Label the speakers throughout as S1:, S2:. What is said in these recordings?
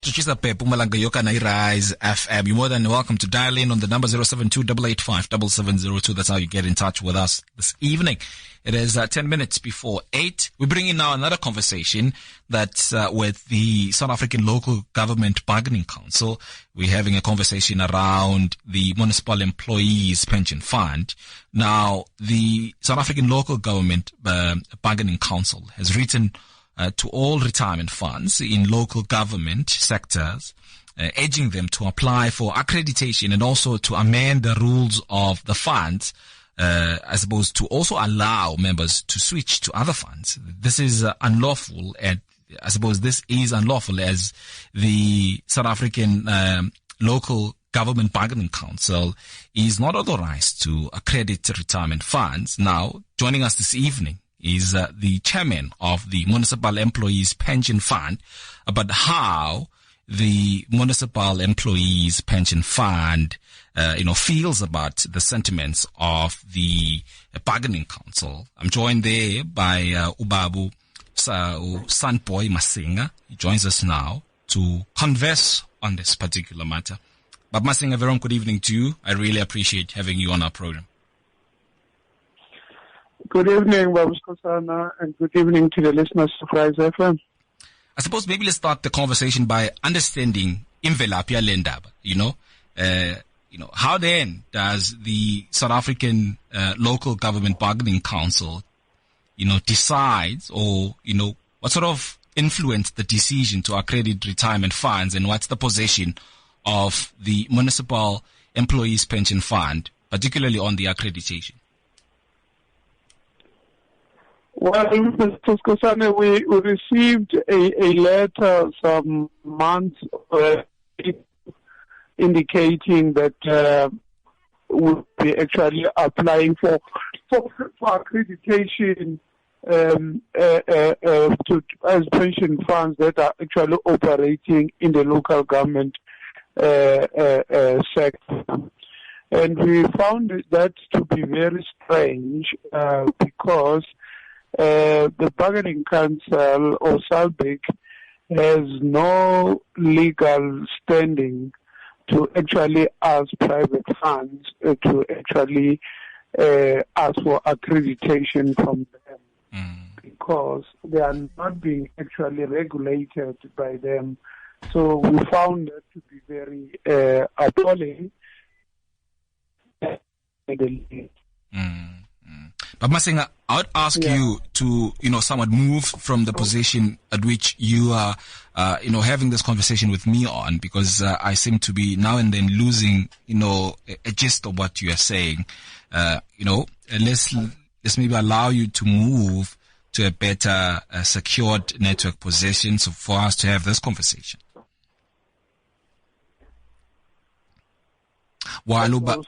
S1: Rise FM. You're more than welcome to dial in on the number 072-885-7702. That's how you get in touch with us this evening. It is 10 minutes before 8. We bring in now another conversation that's with the South African Local Government Bargaining Council. We're having a conversation around the Municipal Employees Pension Fund. Now, the South African Local Government Bargaining Council has written to all retirement funds in local government sectors, urging them to apply for accreditation and also to amend the rules of the funds, I suppose, to also allow members to switch to other funds. This is unlawful, and I suppose this is unlawful as the South African Local Government Bargaining Council is not authorized to accredit retirement funds. Now, joining us this evening is the chairman of the Municipal Employees Pension Fund about how the Municipal Employees Pension Fund, feels about the sentiments of the Bargaining Council. I'm joined there by Ubabu Sonyboy Masingi. He joins us now to converse on this particular matter. But Masingi, a very good evening to you. I really appreciate having you on our program.
S2: Good evening, Babu Skosana, and good evening to the listeners of Rise FM.
S1: I suppose maybe let's start the conversation by understanding imvelaphi yale ndaba. How then does the South African Local Government Bargaining Council, decide or, what sort of influence the decision to accredit retirement funds, and what's the position of the Municipal Employees Pension Fund, particularly on the accreditation?
S2: Well, Mr. Skosane, we received a letter some months indicating that we'll be actually applying for accreditation as pension funds that are actually operating in the local government sector. And we found that to be very strange because the Bargaining Council or SALBIC has no legal standing to actually ask private funds to actually ask for accreditation from them because they are not being actually regulated by them. So we found that to be very appalling.
S1: But Masingi, I would ask you to, somewhat move from the position at which you are, having this conversation with me on, because I seem to be now and then losing, a gist of what you are saying. Let's maybe allow you to move to a better secured network position so for us to have this conversation. While Ubab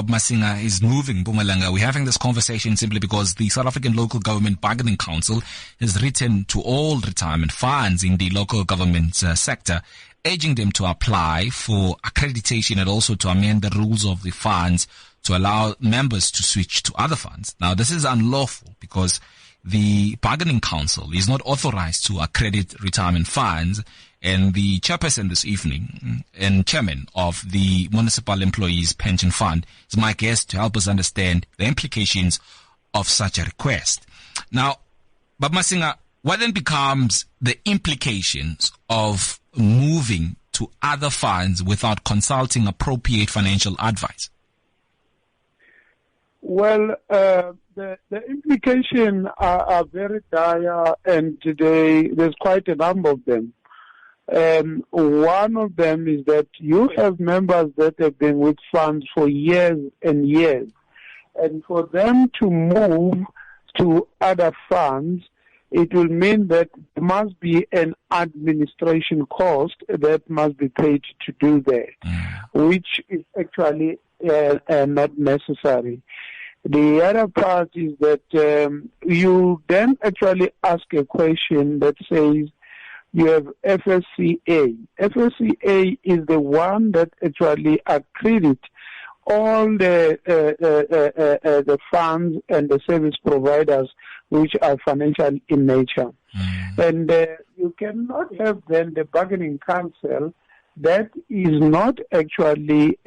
S1: Masingi is moving, Mpumalanga, we're having this conversation simply because the South African Local Government Bargaining Council has written to all retirement funds in the local government sector, urging them to apply for accreditation and also to amend the rules of the funds to allow members to switch to other funds. Now, this is unlawful because the Bargaining Council is not authorized to accredit retirement funds, and the chairperson this evening and chairman of the Municipal Employees Pension Fund is my guest to help us understand the implications of such a request. Now, Bab Masingi, what then becomes the implications of moving to other funds without consulting appropriate financial advice?
S2: Well, the implications are very dire, and there's quite a number of them. One of them is that you have members that have been with funds for years and years, and for them to move to other funds, it will mean that there must be an administration cost that must be paid to do that, which is actually not necessary. The other part is that you then actually ask a question that says, you have FSCA. FSCA is the one that actually accredits all the funds and the service providers which are financial in nature. And you cannot have then the bargaining council that is not actually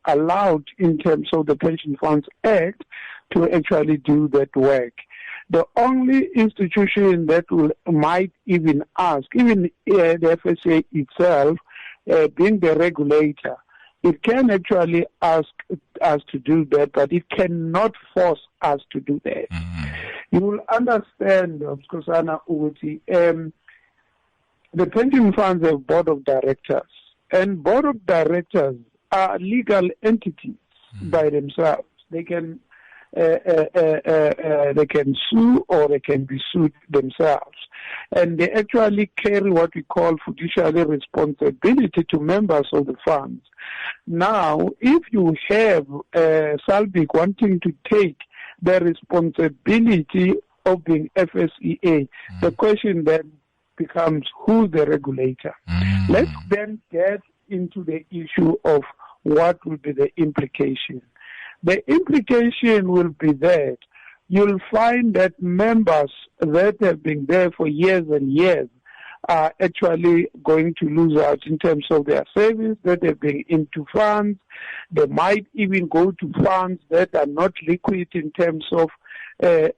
S2: allowed in terms of the Pension Funds Act to actually do that work. The only institution that might even ask, even the FSA itself, being the regulator, it can actually ask us to do that, but it cannot force us to do that. You will understand, Skosana Uguti, the pension funds have board of directors, and board of directors are legal entities by themselves. They can sue or they can be sued themselves. And they actually carry what we call fiduciary responsibility to members of the funds. Now, if you have SALBIC wanting to take the responsibility of being FSEA, the question then becomes, who's the regulator? Let's then get into the issue of what will be the implication. The implication will be that you'll find that members that have been there for years and years are actually going to lose out in terms of their savings that have been into funds. They might even go to funds that are not liquid in terms of the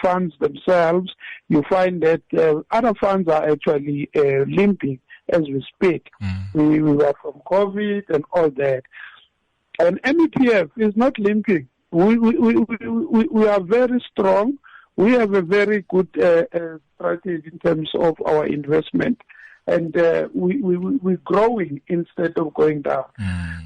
S2: funds themselves. You find that other funds are actually limping as we speak. We were from COVID and all that. And MEPF is not limping. We are very strong. We have a very good strategy in terms of our investment. And we're growing instead of going down.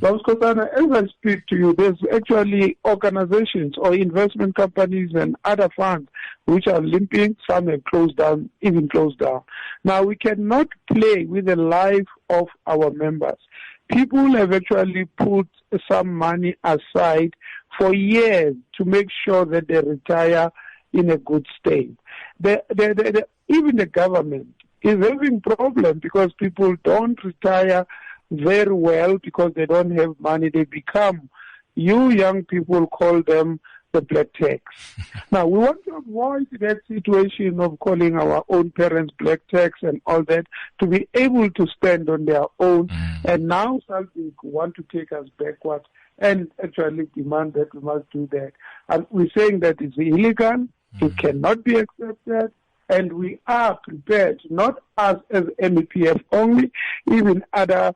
S2: Now, as I speak to you, there's actually organizations or investment companies and other funds which are limping. Some have closed down, even closed down. Now, we cannot play with the life of our members. People have actually put some money aside for years to make sure that they retire in a good state. Even the government is having problems because people don't retire very well because they don't have money. They become, you young people call them the black tax. Now, we want to avoid that situation of calling our own parents black tax and all that, to be able to stand on their own. And now something want to take us backwards and actually demand that we must do that. And we're saying that it's illegal, it cannot be accepted, and we are prepared, not us as MEPF only, even other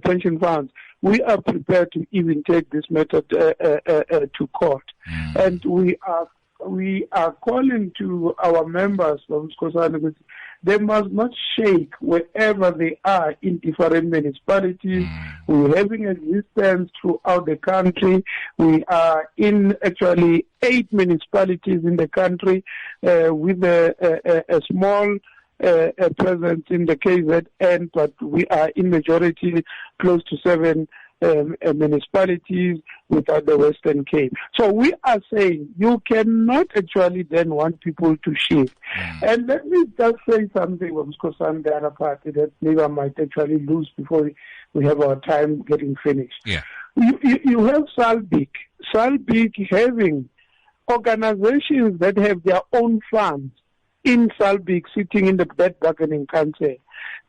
S2: pension funds. We are prepared to even take this method to court. And we are calling to our members from Skosana. They must not shake wherever they are in different municipalities. We're having existence throughout the country. We are in actually 8 municipalities in the country with a small presence in the KZN, but we are in majority close to 7 municipalities without the Western Cape. So we are saying you cannot actually then want people to shift. And let me just say something from Skosan, the other party, that maybe I might actually lose before we have our time getting finished. You have SALBIC having organizations that have their own funds in SALBIC sitting in the debt bargaining council.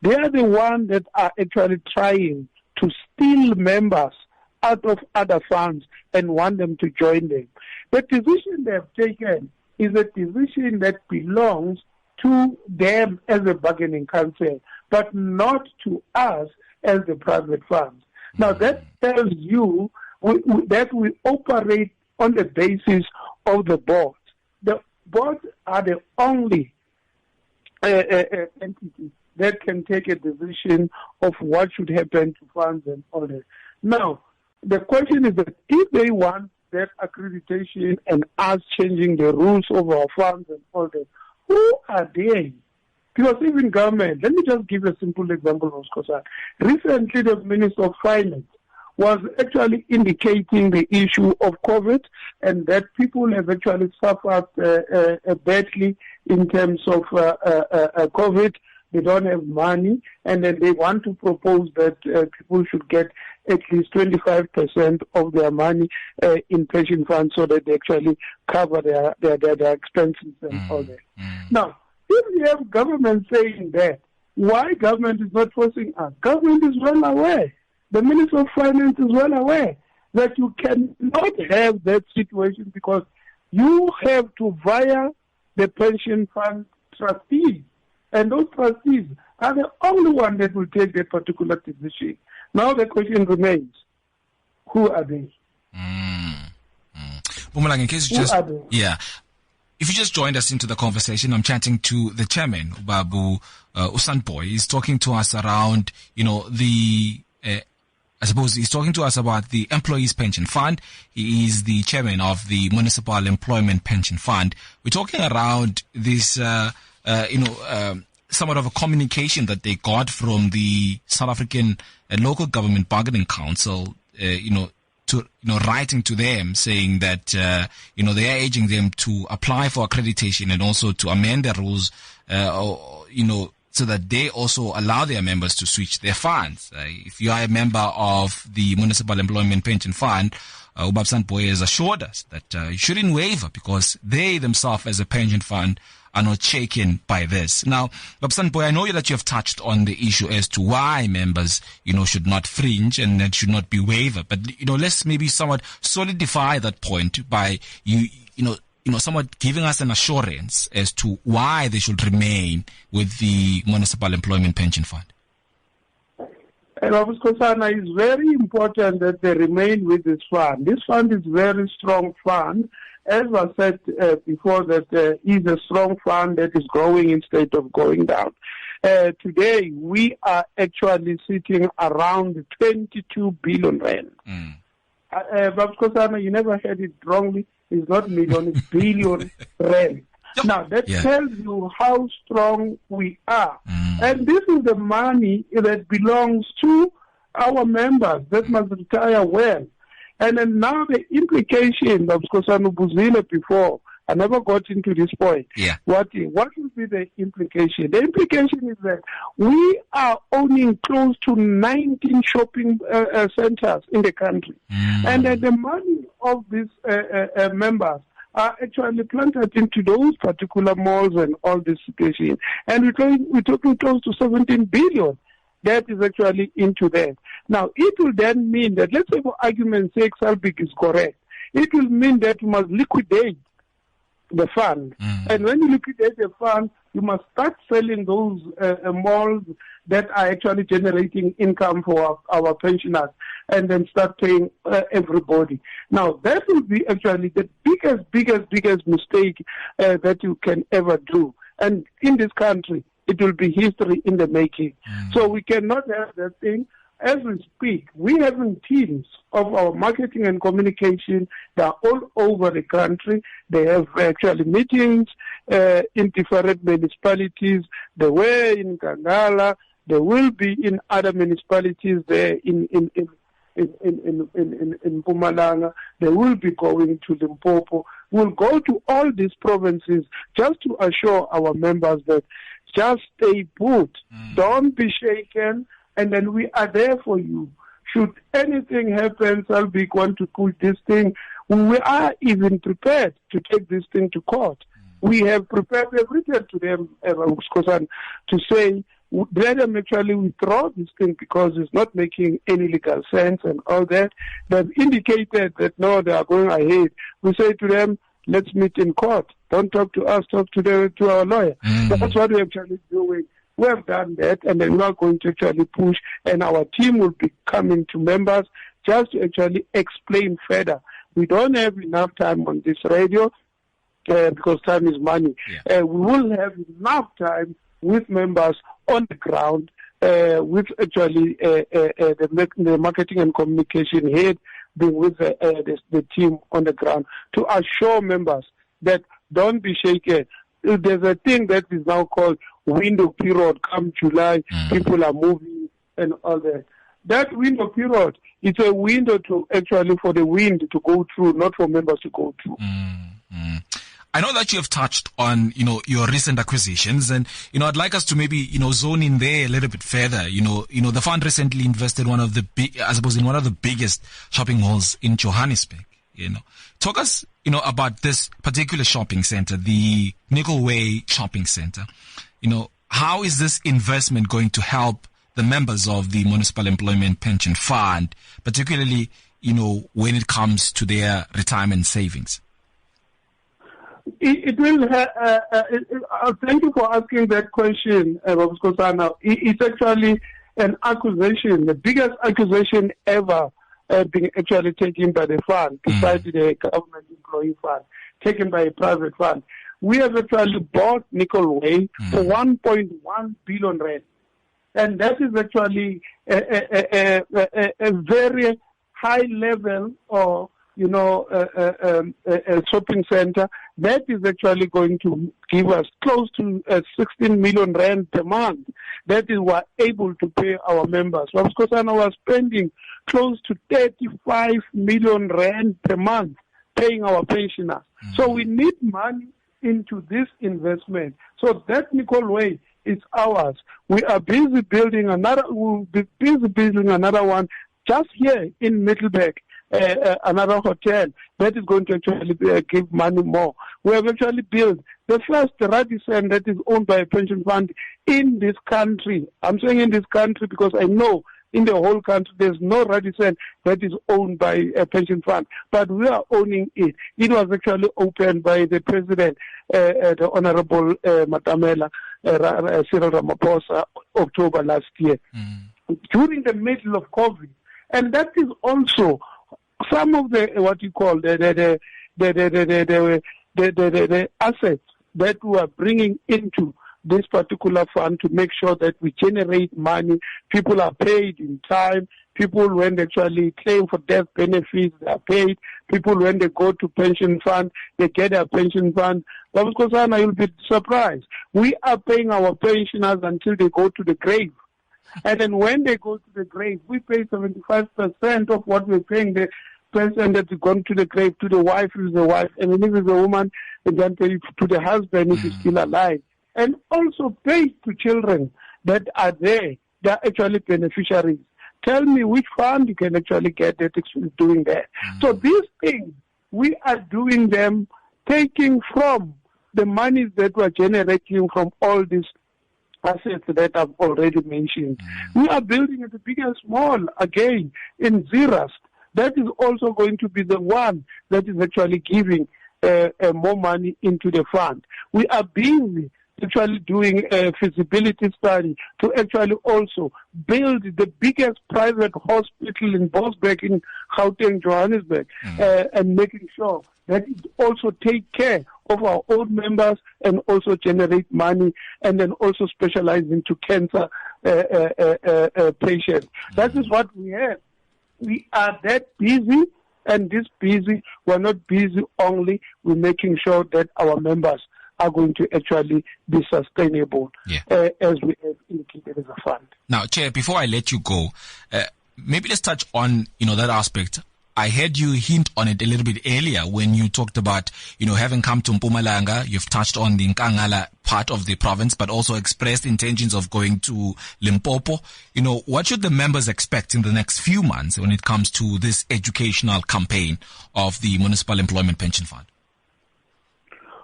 S2: They are the ones that are actually trying to steal members out of other funds and want them to join them. The decision they have taken is a decision that belongs to them as a bargaining council, but not to us as the private funds. Now that tells you that we operate on the basis of the board. The boards are the only entity that can take a decision of what should happen to funds and all that. Now, the question is that if they want that accreditation and us changing the rules of our funds and all that, who are they? Because even government, let me just give a simple example of Skosan. Recently, the Minister of Finance was actually indicating the issue of COVID and that people have actually suffered badly in terms of COVID they don't have money, and then they want to propose that people should get at least 25% of their money in pension funds so that they actually cover their expenses and all that. Now, if we have government saying that, why government is not forcing us? Government is well aware. The Minister of Finance is well aware that you cannot have that situation because you have to via the pension fund trustees. And those trustees are the only one that will take that particular decision. Now the question remains, who are they?
S1: Bumalanga, in case you just, if you just joined us into the conversation, I'm chatting to the chairman, Babu Sonyboy. He's talking to us around, I suppose he's talking to us about the Employees Pension Fund. He is the chairman of the Municipal Employment Pension Fund. We're talking around this, somewhat of a communication that they got from the South African Local Government Bargaining Council, writing to them saying that, they are urging them to apply for accreditation and also to amend their rules, so that they also allow their members to switch their funds. If you are a member of the Municipal Employment Pension Fund, Ubab Sonyboy has assured us that you shouldn't waver because they themselves as a pension fund are not shaken by this. Now, Ubab Sonyboy, I know that you have touched on the issue as to why members, should not fringe and that should not be wavered. But, let's maybe somewhat solidify that point by somewhat giving us an assurance as to why they should remain with the Municipal Employment Pension Fund.
S2: And of course, it's very important that they remain with this fund. This fund is a very strong fund. As I said before, that is a strong fund that is growing instead of going down. Today, we are actually sitting around 22 billion rand. But of course, you never heard it wrongly. It's not million, it's billion rand. Now, that tells you how strong we are. And this is the money that belongs to our members that must retire well. And then now the implication of Skosana Buzile before, I never got into this point. What will be the implication? The implication is that we are owning close to 19 shopping centers in the country. And the money of these members are actually planted into those particular malls and all this situation. And we're talking close to 17 billion. That is actually into that. Now, it will then mean that, let's say for argument's sake, Salbik is correct. It will mean that you must liquidate the fund. And when you liquidate the fund, you must start selling those malls that are actually generating income for our pensioners and then start paying everybody. Now, that will be actually the biggest mistake that you can ever do. And in this country, it will be history in the making. So we cannot have that thing. As we speak, we have teams of our marketing and communication. They are all over the country. They have actually meetings in different municipalities. They were in Kangala. They will be in other municipalities there in Mpumalanga. They will be going to Limpopo. We'll go to all these provinces just to assure our members that just stay put. Don't be shaken. And then we are there for you. Should anything happen, Salbik want to push this thing, we are even prepared to take this thing to court. We have prepared, we have written to them, to say, let them actually withdraw this thing because it's not making any legal sense and all that. They've indicated that no, they are going ahead. We say to them, let's meet in court. Don't talk to us, talk to our lawyer. That's what we're actually doing. We have done that, and then we are going to actually push, and our team will be coming to members just to actually explain further. We don't have enough time on this radio because time is money. We will have enough time with members on the ground, with actually the marketing and communication head being with the team on the ground to assure members that don't be shaken. There's a thing that is now called window period. Come July, people are moving and all that. That window period, it's a window to actually for the wind to go through, not for members to go through.
S1: I know that you have touched on, your recent acquisitions, and, I'd like us to maybe, zone in there a little bit further. The fund recently invested in one of the biggest shopping malls in Johannesburg. Talk us, about this particular shopping center, the Nickel Way Shopping Center. How is this investment going to help the members of the Municipal Employment Pension Fund, particularly, when it comes to their retirement savings?
S2: It will. Thank you for asking that question, Rob Skosana. It's actually an acquisition, the biggest acquisition ever being actually taken by the fund, besides the government employee fund, taken by a private fund. We have actually bought Nickel Way for 1.1 billion rand, and that is actually a very high level of a shopping center that is actually going to give us close to 16 million rand per month. That is we're able to pay our members. Of course, I was spending close to 35 million rand per month paying our pensioners. So we need money into this investment. So that Nickel Way is ours. We are busy building another. We'll be busy building another one just here in Middelburg. Another hotel that is going to actually give money more. We have actually built the first Radisson that is owned by a pension fund in this country. I'm saying in this country because I know in the whole country there's no Radisson that is owned by a pension fund, but we are owning it. It was actually opened by the President, the Honorable Matamela Cyril Ramaphosa, October last year, during the middle of COVID. And that is also some of the what you call the assets that we are bringing into this particular fund to make sure that we generate money. People are paid in time. People, when they actually claim for death benefits, they are paid. People, when they go to pension fund, they get their pension fund. But of course, Anna, you'll be surprised. We are paying our pensioners until they go to the grave. And then when they go to the grave, we pay 75% of what we're paying the person that is gone to the grave, to the wife if it's a wife, and then if it's a woman, and then pay to the husband if he's still alive. And also pay to children that are there, they are actually beneficiaries. Tell me which fund you can actually get that is doing that. So these things, we are doing them, taking from the monies that we're generating from all these assets that I've already mentioned. We are building the biggest mall again in Zeerust. That is also going to be the one that is actually giving more money into the fund. We are busy actually doing a feasibility study to actually also build the biggest private hospital in Bosberg in Gauteng, Johannesburg, and making sure that it also take care of our old members and also generate money and then also specialize into cancer patients. That is what we have. We are that busy, and this busy, we're not busy only, we're making sure that our members are going to actually be sustainable as we have indicated as a fund.
S1: Now, Chair, before I let you go, maybe let's touch on, that aspect. I heard you hint on it a little bit earlier when you talked about, having come to Mpumalanga. You've touched on the Nkangala part of the province, but also expressed intentions of going to Limpopo. What should the members expect in the next few months when it comes to this educational campaign of the Municipal Employment Pension Fund?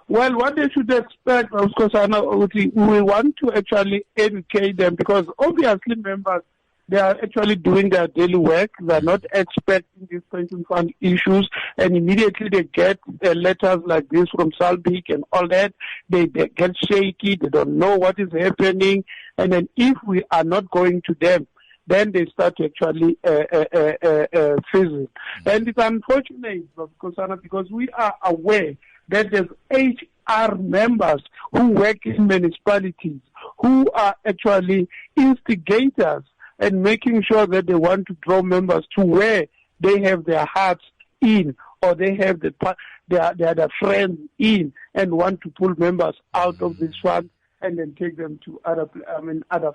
S2: Well, what they should expect, of course, we want to actually educate them because obviously members, they are actually doing their daily work. They are not expecting these pension fund issues, and immediately they get letters like this from Salbik and all that. They get shaky. They don't know what is happening. And then if we are not going to them, then they start to actually fizzle. And it's unfortunate, because we are aware that there's HR members who work in municipalities who are actually instigators and making sure that they want to draw members to where they have their hearts in, or they have their friends in, and want to pull members out of this fund and then take them to other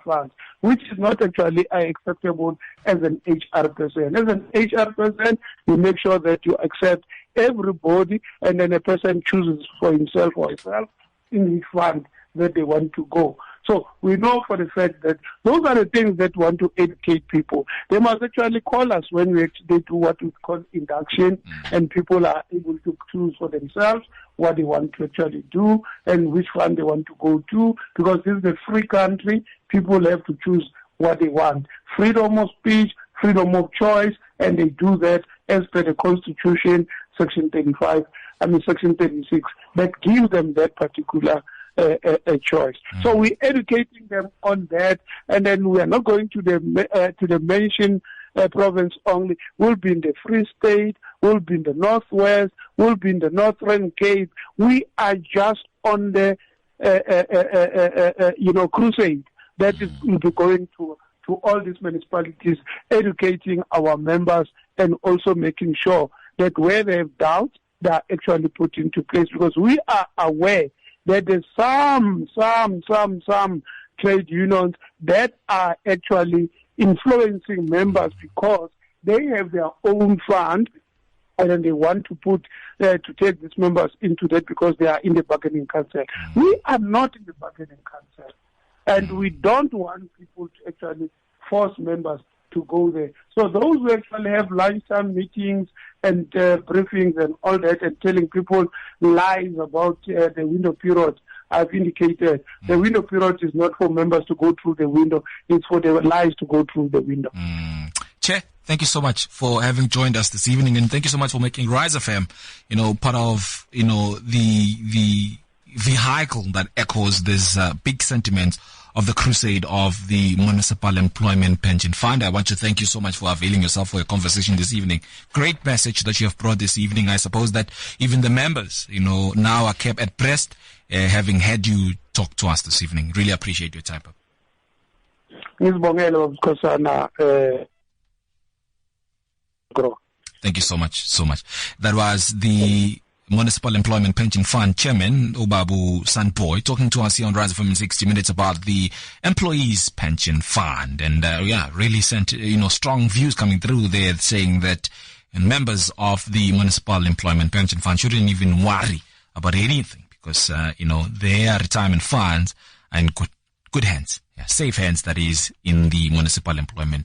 S2: funds, which is not actually acceptable as an HR person. As an HR person, you make sure that you accept everybody, and then a person chooses for himself or herself in which fund that they want to go. So we know for the fact that those are the things that want to educate people. They must actually call us when we actually do what we call induction, and people are able to choose for themselves what they want to actually do and which fund they want to go to, because this is a free country. People have to choose what they want. Freedom of speech, freedom of choice, and they do that as per the Constitution, Section 36, that gives them that particular a choice. So we're educating them on that, and then we are not going to the mentioned province only. We'll be in the Free State, we'll be in the Northwest, we'll be in the Northern Cape. We are just on the crusade that is will be going to all these municipalities, educating our members and also making sure that where they have doubts, they are actually put into place, because we are aware that there's some trade unions that are actually influencing members because they have their own fund, and then they want to put to take these members into that because they are in the bargaining council. We are not in the bargaining council, and we don't want people to actually force members to go there. So those who actually have lunchtime meetings and briefings and all that, and telling people lies about the window period, I've indicated the window period is not for members to go through the window, it's for the lies to go through the window.
S1: Chair, thank you so much for having joined us this evening, and thank you so much for making Rise FM, part of, the vehicle that echoes this big sentiment of the crusade of the Municipal Employment Pension Fund. I want to thank you so much for availing yourself for a conversation this evening. Great message that you have brought this evening. I suppose that even the members, now are kept at breast, having had you talk to us this evening. Really appreciate your time. Thank you so much. That was the Municipal Employment Pension Fund Chairman Ubabu Sonyboy talking to us here on Rise FM in 60 Minutes about the Employees Pension Fund, and really sent strong views coming through there, saying that members of the Municipal Employment Pension Fund shouldn't even worry about anything because their retirement funds are in good hands, safe hands, that is, in the Municipal Employment